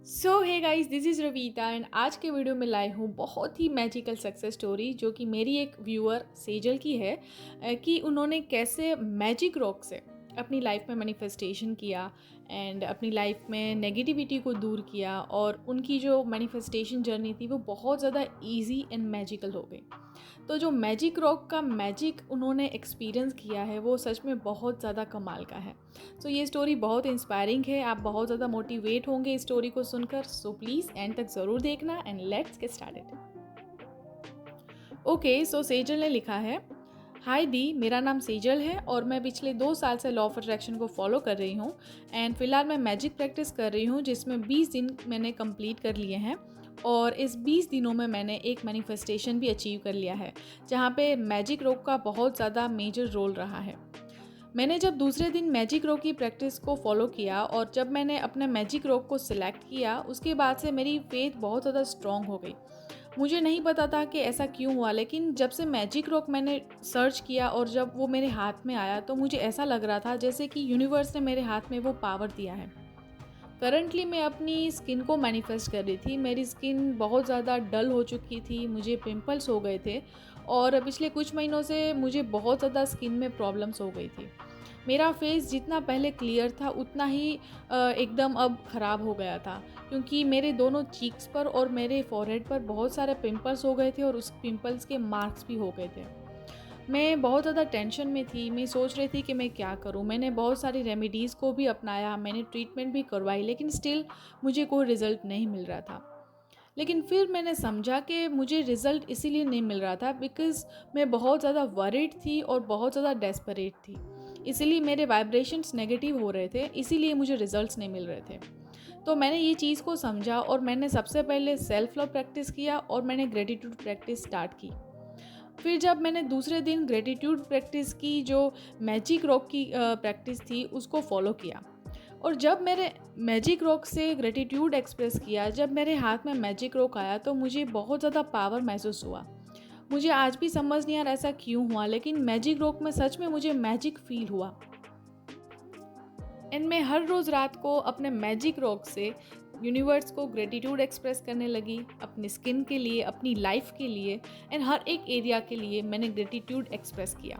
So hey guys, this is Ravita and आज के video में लाई हूँ बहुत ही मैजिकल सक्सेस स्टोरी जो कि मेरी एक व्यूअर सेजल की है। कि उन्होंने कैसे मैजिक रॉक से अपनी लाइफ में मैनिफेस्टेशन किया एंड अपनी लाइफ में नेगेटिविटी को दूर किया और उनकी जो मैनिफेस्टेशन जर्नी थी वो बहुत ज़्यादा इजी एंड मैजिकल हो गई। तो जो मैजिक रॉक का मैजिक उन्होंने एक्सपीरियंस किया है वो सच में बहुत ज़्यादा कमाल का है। सो ये स्टोरी बहुत इंस्पायरिंग है, आप बहुत ज़्यादा मोटिवेट होंगे इस स्टोरी को सुनकर। सो प्लीज़ एंड तक ज़रूर देखना and let's get started. Okay, so Sejal ने लिखा है, हाय दी, मेरा नाम सेजल है और मैं पिछले 2 साल से लॉ ऑफ अट्रैक्शन को फॉलो कर रही हूँ एंड फिलहाल मैं मैजिक प्रैक्टिस कर रही हूँ जिसमें 20 दिन मैंने कंप्लीट कर लिए हैं। और इस 20 दिनों में मैंने एक मैनिफेस्टेशन भी अचीव कर लिया है जहाँ पे मैजिक रॉक का बहुत ज़्यादा मेजर रोल रहा है। मैंने जब दूसरे दिन मैजिक रॉक की प्रैक्टिस को फॉलो किया और जब मैंने अपने मैजिक रॉक को सिलेक्ट किया उसके बाद से मेरी फेथ बहुत ज़्यादा स्ट्रॉन्ग हो गई। मुझे नहीं पता था कि ऐसा क्यों हुआ, लेकिन जब से मैजिक रॉक मैंने सर्च किया और जब वो मेरे हाथ में आया तो मुझे ऐसा लग रहा था जैसे कि यूनिवर्स ने मेरे हाथ में वो पावर दिया है। करंटली मैं अपनी स्किन को मैनिफेस्ट कर रही थी। मेरी स्किन बहुत ज़्यादा डल हो चुकी थी, मुझे पिंपल्स हो गए थे और पिछले कुछ महीनों से मुझे बहुत ज़्यादा स्किन में प्रॉब्लम्स हो गई थी। मेरा फेस जितना पहले क्लियर था उतना ही एकदम अब ख़राब हो गया था, क्योंकि मेरे दोनों चीक्स पर और मेरे फॉरहेड पर बहुत सारे पिंपल्स हो गए थे और उस पिंपल्स के मार्क्स भी हो गए थे। मैं बहुत ज़्यादा टेंशन में थी, मैं सोच रही थी कि मैं क्या करूं। मैंने बहुत सारी रेमेडीज़ को भी अपनाया, मैंने ट्रीटमेंट भी करवाई, लेकिन स्टिल मुझे कोई रिज़ल्ट नहीं मिल रहा था। लेकिन फिर मैंने समझा कि मुझे रिज़ल्ट इसीलिए नहीं मिल रहा था बिकॉज़ मैं बहुत ज़्यादा वरीड थी और बहुत ज़्यादा डेस्परेट थी। इसीलिए मेरे वाइब्रेशंस नेगेटिव हो रहे थे, इसीलिए मुझे रिज़ल्ट्स नहीं मिल रहे थे। तो मैंने ये चीज़ को समझा और मैंने सबसे पहले सेल्फ लव प्रैक्टिस किया और मैंने ग्रेटिट्यूड प्रैक्टिस स्टार्ट की। फिर जब मैंने दूसरे दिन ग्रेटिट्यूड प्रैक्टिस की, जो मैजिक रॉक की प्रैक्टिस थी, उसको फॉलो किया। और जब मेरे मैजिक रॉक से ग्रेटिट्यूड एक्सप्रेस किया, जब मेरे हाथ में मैजिक रॉक आया तो मुझे बहुत ज़्यादा पावर महसूस हुआ। मुझे आज भी समझ नहीं आ रहा ऐसा क्यों हुआ, लेकिन मैजिक रॉक में सच में मुझे मैजिक फील हुआ। एंड मैं हर रोज़ रात को अपने मैजिक रॉक से यूनिवर्स को ग्रेटिट्यूड एक्सप्रेस करने लगी, अपनी स्किन के लिए, अपनी लाइफ के लिए एंड हर एक एरिया के लिए मैंने ग्रेटिट्यूड एक्सप्रेस किया।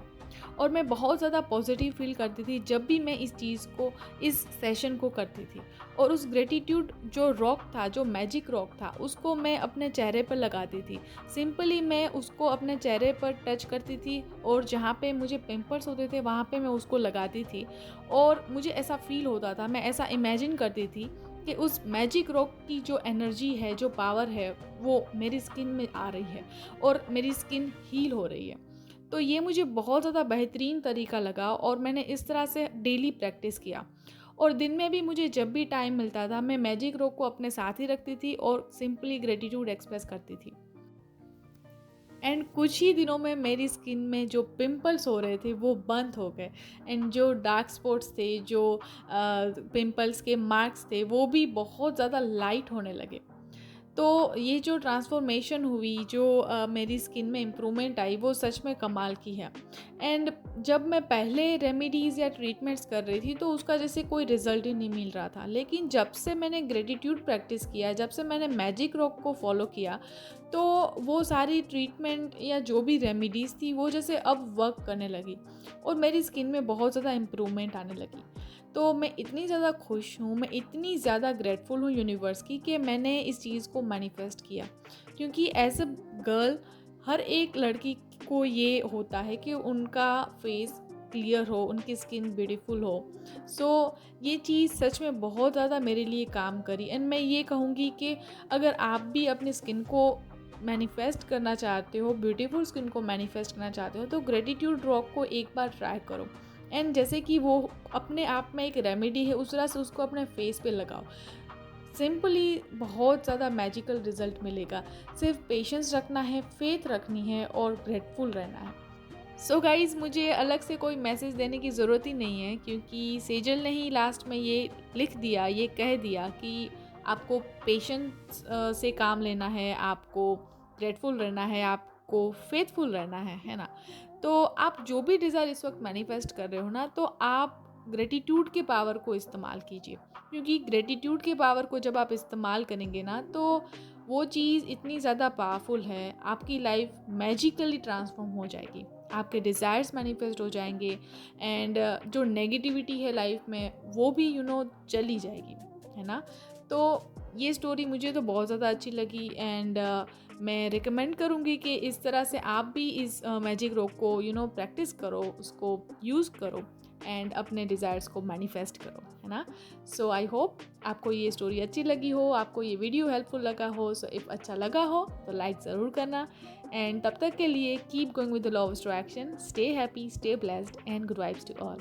और मैं बहुत ज़्यादा पॉजिटिव फील करती थी जब भी मैं इस चीज़ को, इस सेशन को करती थी। और उस ग्रेटिट्यूड जो रॉक था, जो मैजिक रॉक था, उसको मैं अपने चेहरे पर लगाती थी। सिंपली मैं उसको अपने चेहरे पर टच करती थी और जहाँ पे मुझे पिंपल्स होते थे वहाँ पे मैं उसको लगाती थी। और मुझे ऐसा फील होता था, मैं ऐसा इमेजिन करती थी कि उस मैजिक रॉक की जो एनर्जी है, जो पावर है, वो मेरी स्किन में आ रही है और मेरी स्किन हील हो रही है। तो ये मुझे बहुत ज़्यादा बेहतरीन तरीका लगा और मैंने इस तरह से डेली प्रैक्टिस किया। और दिन में भी मुझे जब भी टाइम मिलता था मैं मैजिक रॉक को अपने साथ ही रखती थी और सिंपली ग्रेटिट्यूड एक्सप्रेस करती थी। एंड कुछ ही दिनों में मेरी स्किन में जो पिंपल्स हो रहे थे वो बंद हो गए एंड जो डार्क स्पॉट्स थे, जो पिंपल्स के मार्क्स थे, वो भी बहुत ज़्यादा लाइट होने लगे। तो ये जो ट्रांसफॉर्मेशन हुई, जो मेरी स्किन में इम्प्रूवमेंट आई, वो सच में कमाल की है। एंड जब मैं पहले रेमेडीज़ या ट्रीटमेंट्स कर रही थी तो उसका जैसे कोई रिजल्ट ही नहीं मिल रहा था, लेकिन जब से मैंने ग्रेटिट्यूड प्रैक्टिस किया, जब से मैंने मैजिक रॉक को फॉलो किया, तो वो सारी ट्रीटमेंट या जो भी रेमेडीज़ थी वो जैसे अब वर्क करने लगी और मेरी स्किन में बहुत ज़्यादा इम्प्रूवमेंट आने लगी। तो मैं इतनी ज़्यादा खुश हूँ, मैं इतनी ज़्यादा ग्रेटफुल हूँ यूनिवर्स की कि मैंने इस चीज़ को मैनिफेस्ट किया। क्योंकि एज अ गर्ल हर एक लड़की को ये होता है कि उनका फेस क्लियर हो, उनकी स्किन ब्यूटीफुल हो। सो ये चीज़ सच में बहुत ज़्यादा मेरे लिए काम करी एंड मैं ये कहूँगी कि अगर आप भी अपनी स्किन को मैनिफेस्ट करना चाहते हो, ब्यूटीफुल स्किन को मैनिफेस्ट करना चाहते हो, तो ग्रेटिट्यूड रॉक को एक बार ट्राई करो। एंड जैसे कि वो अपने आप में एक रेमेडी है, उस तरह से उसको अपने फेस पे लगाओ। सिंपली बहुत ज़्यादा मैजिकल रिजल्ट मिलेगा। सिर्फ पेशेंस रखना है, फेथ रखनी है और ग्रेटफुल रहना है। सो गाइज़, मुझे अलग से कोई मैसेज देने की ज़रूरत ही नहीं है, क्योंकि सेजल ने ही लास्ट में ये लिख दिया, ये कह दिया कि आपको पेशेंस से काम लेना है, आपको ग्रेटफुल रहना है, आपको फेथफुल रहना है ना? तो आप जो भी डिज़ायर इस वक्त मैनिफेस्ट कर रहे हो ना, तो आप ग्रेटिट्यूड के पावर को इस्तेमाल कीजिए, क्योंकि ग्रेटिट्यूड के पावर को जब आप इस्तेमाल करेंगे ना, तो वो चीज़ इतनी ज़्यादा पावरफुल है, आपकी लाइफ मैजिकली ट्रांसफॉर्म हो जाएगी, आपके डिज़ायर्स मैनिफेस्ट हो जाएंगे एंड जो नेगेटिविटी है लाइफ में वो भी चली जाएगी, है ना। तो ये स्टोरी मुझे तो बहुत ज़्यादा अच्छी लगी एंड मैं रिकमेंड करूँगी कि इस तरह से आप भी इस मैजिक रॉक को प्रैक्टिस करो, उसको यूज़ करो एंड अपने डिज़ायर्स को मैनिफेस्ट करो, है ना। सो आई होप आपको ये स्टोरी अच्छी लगी हो, आपको ये वीडियो हेल्पफुल लगा हो। सो इफ़ अच्छा लगा हो तो लाइक ज़रूर करना एंड तब तक के लिए keep going with the law of attraction, stay happy, stay blessed and good vibes to all.